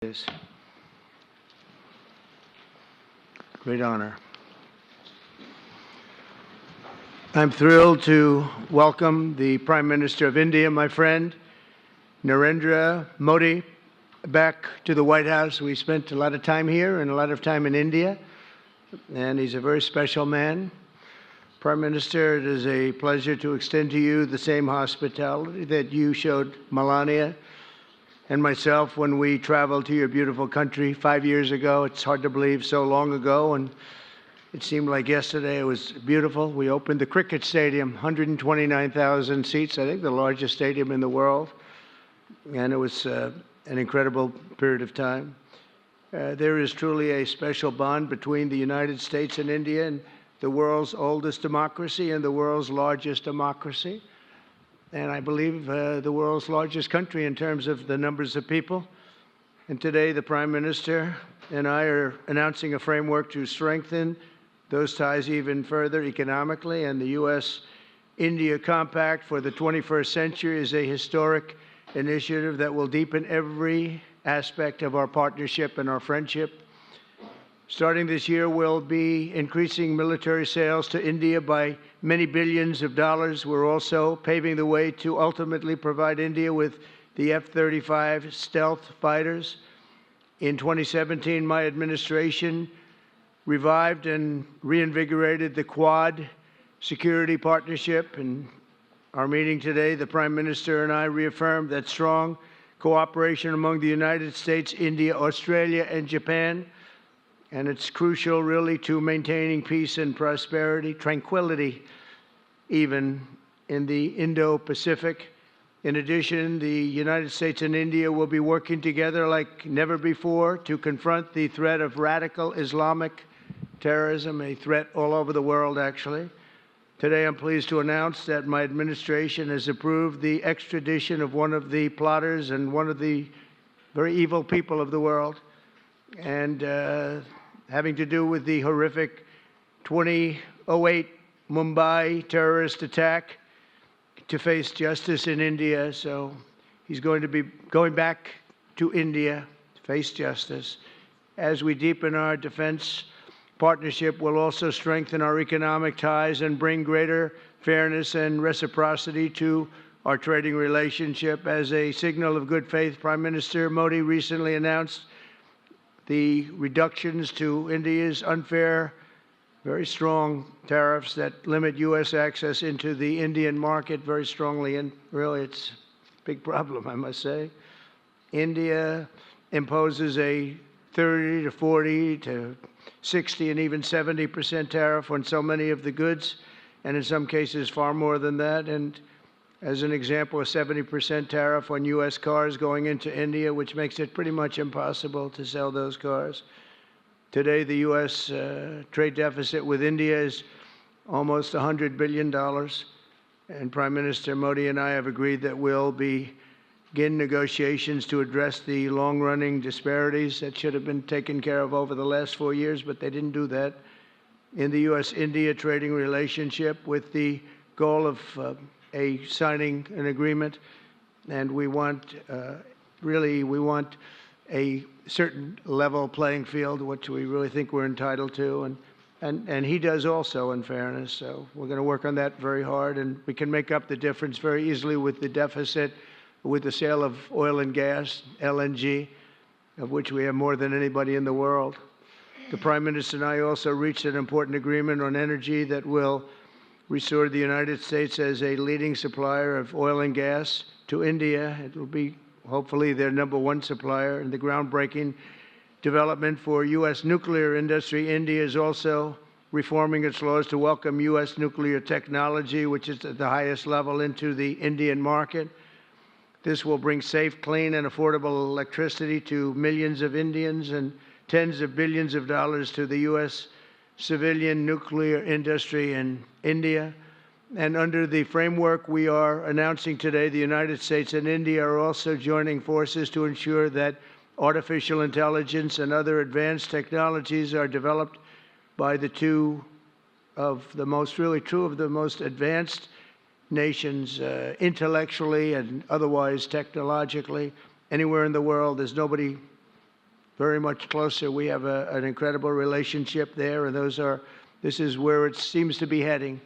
Yes. Great honor. I'm thrilled to welcome the Prime Minister of India, my friend, Narendra Modi, back to the White House. We spent a lot of time here and a lot of time in India, and he's a very special man. Prime Minister, it is a pleasure to extend to you the same hospitality that you showed Melania and myself when we traveled to your beautiful country 5 years ago. It's hard to believe, so long ago, and it seemed like yesterday. It was beautiful. We opened the cricket stadium, 129,000 seats, I think the largest stadium in the world, and it was an incredible period of time. There is truly a special bond between the United States and India, and the world's oldest democracy and the world's largest democracy, and I believe the world's largest country in terms of the numbers of people. And today the Prime Minister and I are announcing a framework to strengthen those ties even further economically, and the U.S.-India Compact for the 21st century is a historic initiative that will deepen every aspect of our partnership and our friendship. Starting this year, we'll be increasing military sales to India by many billions of dollars. We're also paving the way to ultimately provide India with the F-35 stealth fighters. In 2017, my administration revived and reinvigorated the Quad security partnership. In our meeting today, the Prime Minister and I reaffirmed that strong cooperation among the United States, India, Australia, and Japan. And it's crucial, really, to maintaining peace and prosperity, tranquility, even in the Indo-Pacific. In addition, the United States and India will be working together like never before to confront the threat of radical Islamic terrorism, a threat all over the world, actually. Today, I'm pleased to announce that my administration has approved the extradition of one of the plotters and one of the very evil people of the world, and having to do with the horrific 2008 Mumbai terrorist attack, to face justice in India. So he's going to be going back to India to face justice. As we deepen our defense partnership, we'll also strengthen our economic ties and bring greater fairness and reciprocity to our trading relationship. As a signal of good faith, Prime Minister Modi recently announced the reductions to India's unfair, very strong tariffs that limit U.S. access into the Indian market very strongly, and really it's a big problem, I must say. India imposes a 30 to 40 to 60 and even 70% tariff on so many of the goods, and in some cases far more than that. And as an example, a 70% tariff on U.S. cars going into India, which makes it pretty much impossible to sell those cars. Today, the U.S. Trade deficit with India is almost $100 billion, and Prime Minister Modi and I have agreed that we'll begin negotiations to address the long-running disparities that should have been taken care of over the last 4 years, but they didn't do that, in the U.S.-India trading relationship, with the goal of signing an agreement. And we want, we want a certain level playing field, which we really think we're entitled to, and he does also, in fairness. So we're going to work on that very hard, and we can make up the difference very easily with the deficit, with the sale of oil and gas, LNG, of which we have more than anybody in the world. The Prime Minister and I also reached an important agreement on energy that will restore the United States as a leading supplier of oil and gas to India. It will be hopefully their #1 supplier. In the groundbreaking development for U.S. nuclear industry, India is also reforming its laws to welcome U.S. nuclear technology, which is at the highest level, into the Indian market. This will bring safe, clean, and affordable electricity to millions of Indians and tens of billions of dollars to the U.S. civilian nuclear industry in India. And under the framework we are announcing today, the United States and India are also joining forces to ensure that artificial intelligence and other advanced technologies are developed by the two of the most, really two of the most advanced nations, intellectually and otherwise technologically, anywhere in the world. There's nobody very much closer. We have an incredible relationship there, and this is where it seems to be heading.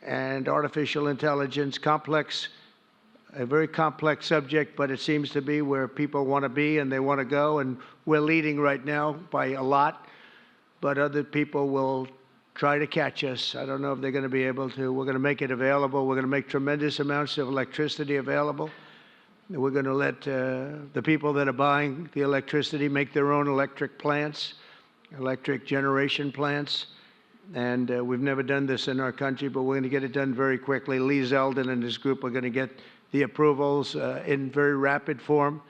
And artificial intelligence, a very complex subject, but it seems to be where people want to be and they want to go, and we're leading right now by a lot, but other people will try to catch us. I don't know if they're going to be able to. We're going to make it available. We're going to make tremendous amounts of electricity available. We're going to let the people that are buying the electricity make their own electric plants, electric generation plants. And we've never done this in our country, but we're going to get it done very quickly. Lee Zeldin and his group are going to get the approvals in very rapid form.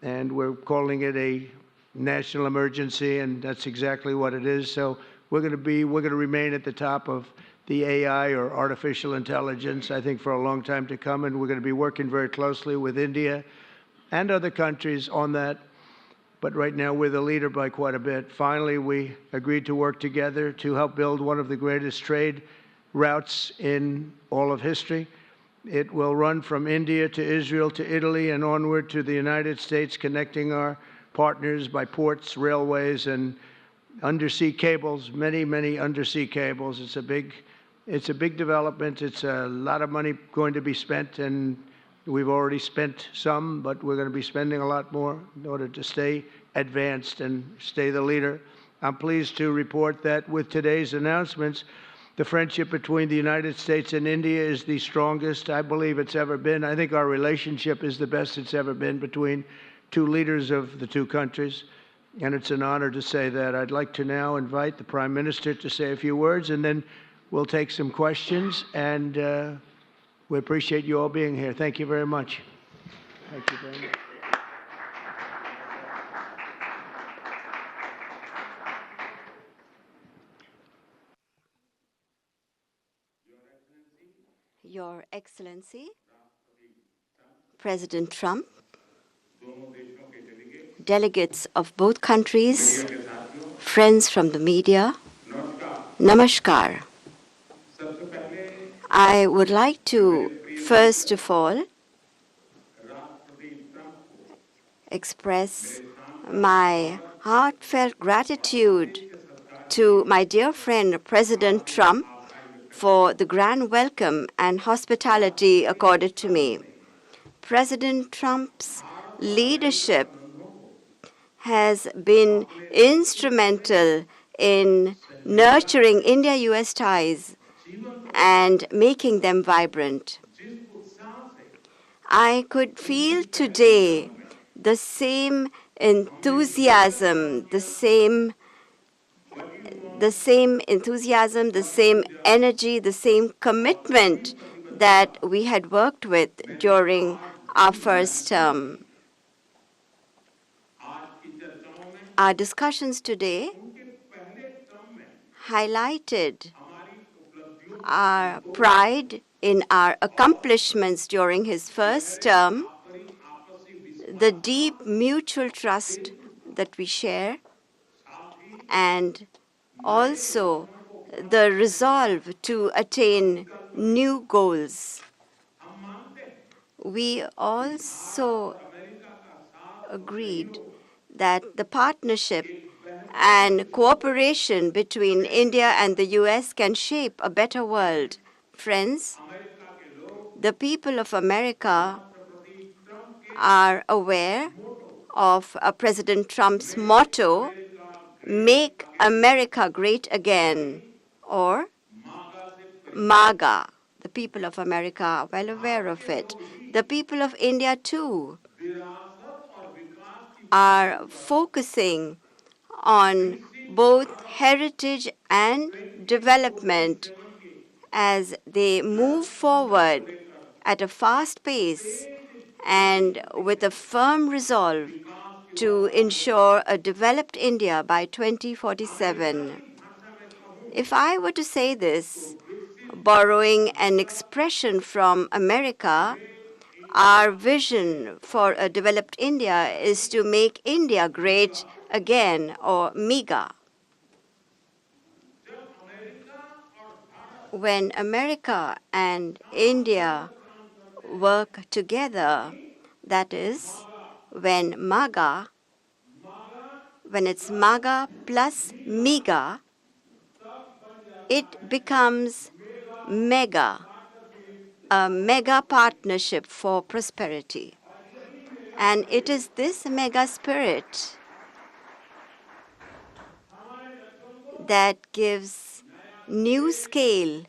And we're calling it a national emergency, and that's exactly what it is. So we're going to remain at the top of the AI, or artificial intelligence, I think, for a long time to come, and we're going to be working very closely with India and other countries on that. But right now, we're the leader by quite a bit. Finally, we agreed to work together to help build one of the greatest trade routes in all of history. It will run from India to Israel to Italy and onward to the United States, connecting our partners by ports, railways, and undersea cables, many, many undersea cables. It's a big development. It's a lot of money going to be spent, and we've already spent some, but we're going to be spending a lot more in order to stay advanced and stay the leader. I'm pleased to report that with today's announcements, the friendship between the United States and India is the strongest I believe it's ever been. I think our relationship is the best it's ever been between two leaders of the two countries, and it's an honor to say that. I'd like to now invite the Prime Minister to say a few words, and then we'll take some questions, and we appreciate you all being here. Thank you very much. Thank you very much. Your Excellency, President Trump, delegates of both countries, friends from the media, Namaskar. I would like to, first of all, express my heartfelt gratitude to my dear friend, President Trump, for the grand welcome and hospitality accorded to me. President Trump's leadership has been instrumental in nurturing India-US ties and making them vibrant. I could feel today the same enthusiasm, the same enthusiasm, the same energy, the same commitment that we had worked with during our first term. Our discussions today highlighted our pride in our accomplishments during his first term, the deep mutual trust that we share, and also the resolve to attain new goals. We also agreed that the partnership and cooperation between India and the US can shape a better world. Friends, the people of America are aware of President Trump's motto, "Make America Great Again," or MAGA. The people of America are well aware of it. The people of India, too, are focusing on both heritage and development as they move forward at a fast pace and with a firm resolve to ensure a developed India by 2047. If I were to say this, borrowing an expression from America, our vision for a developed India is to make India great again, or MEGA. When America and India work together, that is, when MAGA when it's MAGA plus MEGA, it becomes MEGA, a mega partnership for prosperity. And it is this mega spirit that gives new scale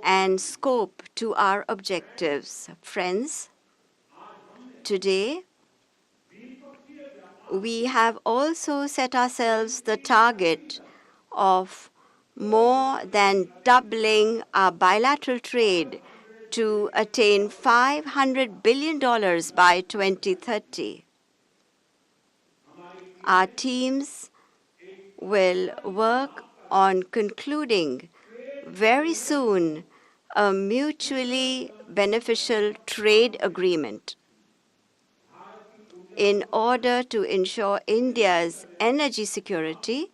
and scope to our objectives. Friends, today we have also set ourselves the target of more than doubling our bilateral trade to attain $500 billion by 2030. Our teams will work on concluding very soon a mutually beneficial trade agreement in order to ensure India's energy security.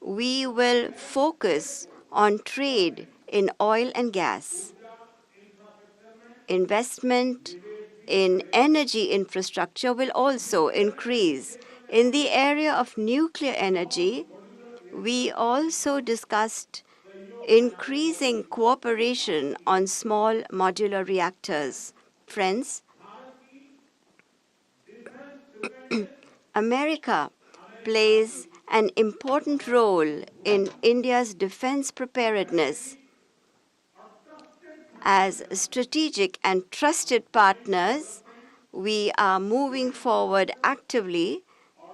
We will focus on trade in oil and gas, investment in energy infrastructure will also increase. In the area of nuclear energy, we also discussed increasing cooperation on small modular reactors. Friends, America plays an important role in India's defense preparedness. As strategic and trusted partners, we are moving forward actively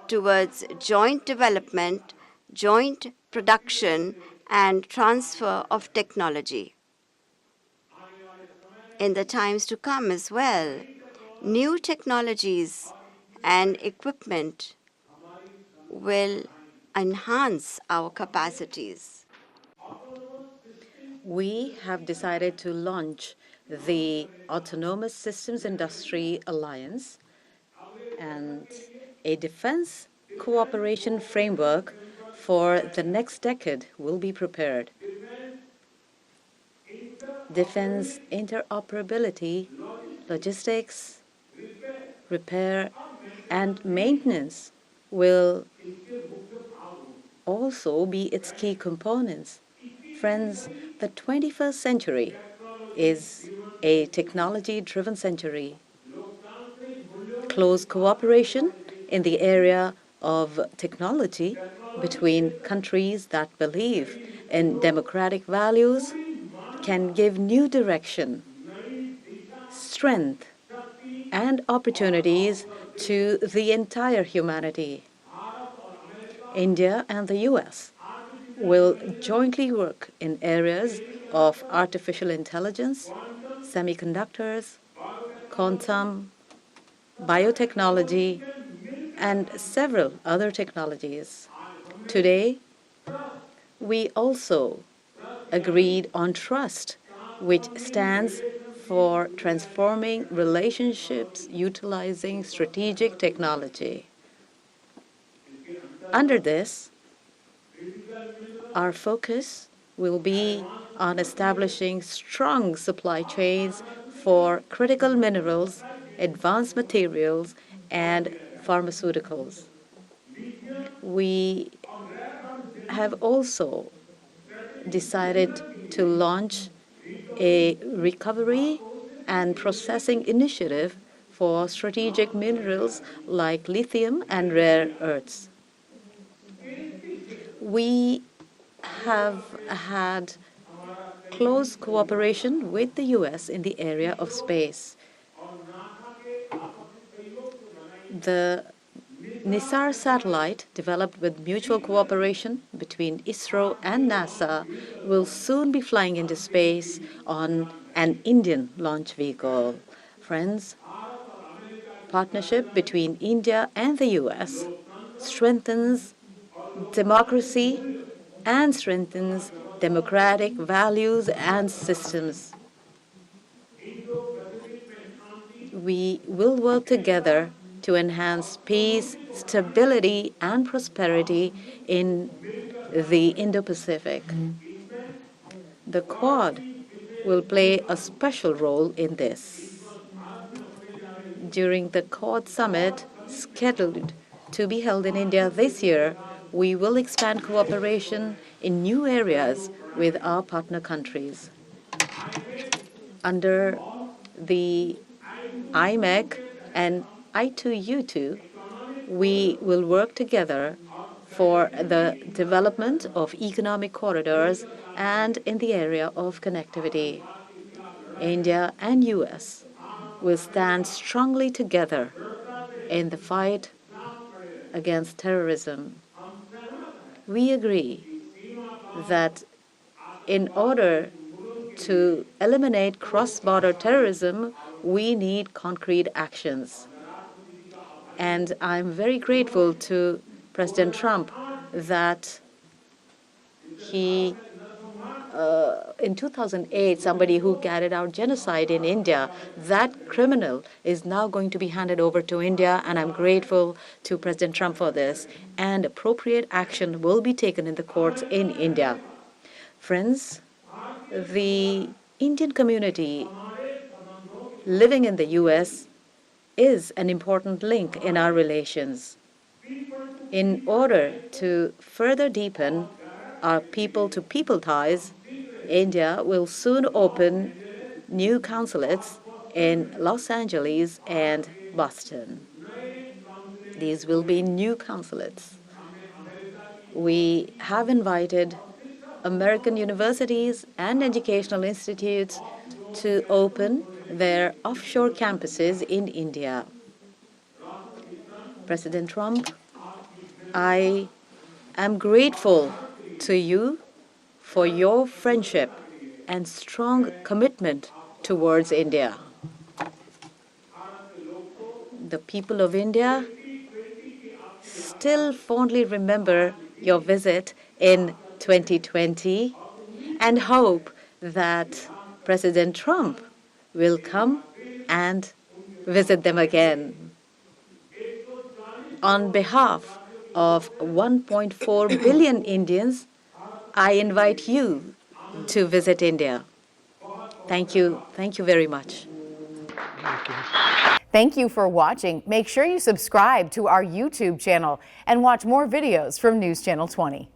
towards joint development, joint production, and transfer of technology. In the times to come as well, new technologies and equipment will enhance our capacities. We have decided to launch the Autonomous Systems Industry Alliance, and a defense cooperation framework for the next decade will be prepared. Defense interoperability, logistics, repair, and maintenance will also be its key components. Friends, the 21st century is a technology-driven century. Close cooperation in the area of technology between countries that believe in democratic values can give new direction, strength, and opportunities to the entire humanity. India and the US will jointly work in areas of artificial intelligence, semiconductors, quantum, biotechnology, and several other technologies. Today, we also agreed on trust, which stands for transforming relationships utilizing strategic technology. Under this, our focus will be on establishing strong supply chains for critical minerals, advanced materials, and pharmaceuticals. We have also decided to launch a recovery and processing initiative for strategic minerals like lithium and rare earths. We have had close cooperation with the US in the area of space. The Nisar satellite, developed with mutual cooperation between ISRO and NASA, will soon be flying into space on an Indian launch vehicle. Friends, partnership between India and the US strengthens democracy and strengthens democratic values and systems. We will work together to enhance peace, stability, and prosperity in the Indo-Pacific. The Quad will play a special role in this. During the Quad summit scheduled to be held in India this year, we will expand cooperation in new areas with our partner countries. Under the IMEC and I2U2, we will work together for the development of economic corridors and in the area of connectivity. India and US will stand strongly together in the fight against terrorism. We agree that in order to eliminate cross-border terrorism, we need concrete actions. And I'm very grateful to President Trump that he, in 2008, somebody who carried out genocide in India, that criminal is now going to be handed over to India, and I'm grateful to President Trump for this. And appropriate action will be taken in the courts in India. Friends, the Indian community living in the US is an important link in our relations. In order to further deepen our people-to-people ties, India will soon open new consulates in Los Angeles and Boston. These will be new consulates. We have invited American universities and educational institutes to open their offshore campuses in India. President Trump, I am grateful to you for your friendship and strong commitment towards India. The people of India still fondly remember your visit in 2020 and hope that President Trump will come and visit them again. On behalf of 1.4 billion Indians, I invite you to visit India. Thank you. Thank you very much. Thank you for watching. Make sure you subscribe to our YouTube channel and watch more videos from News Channel 20.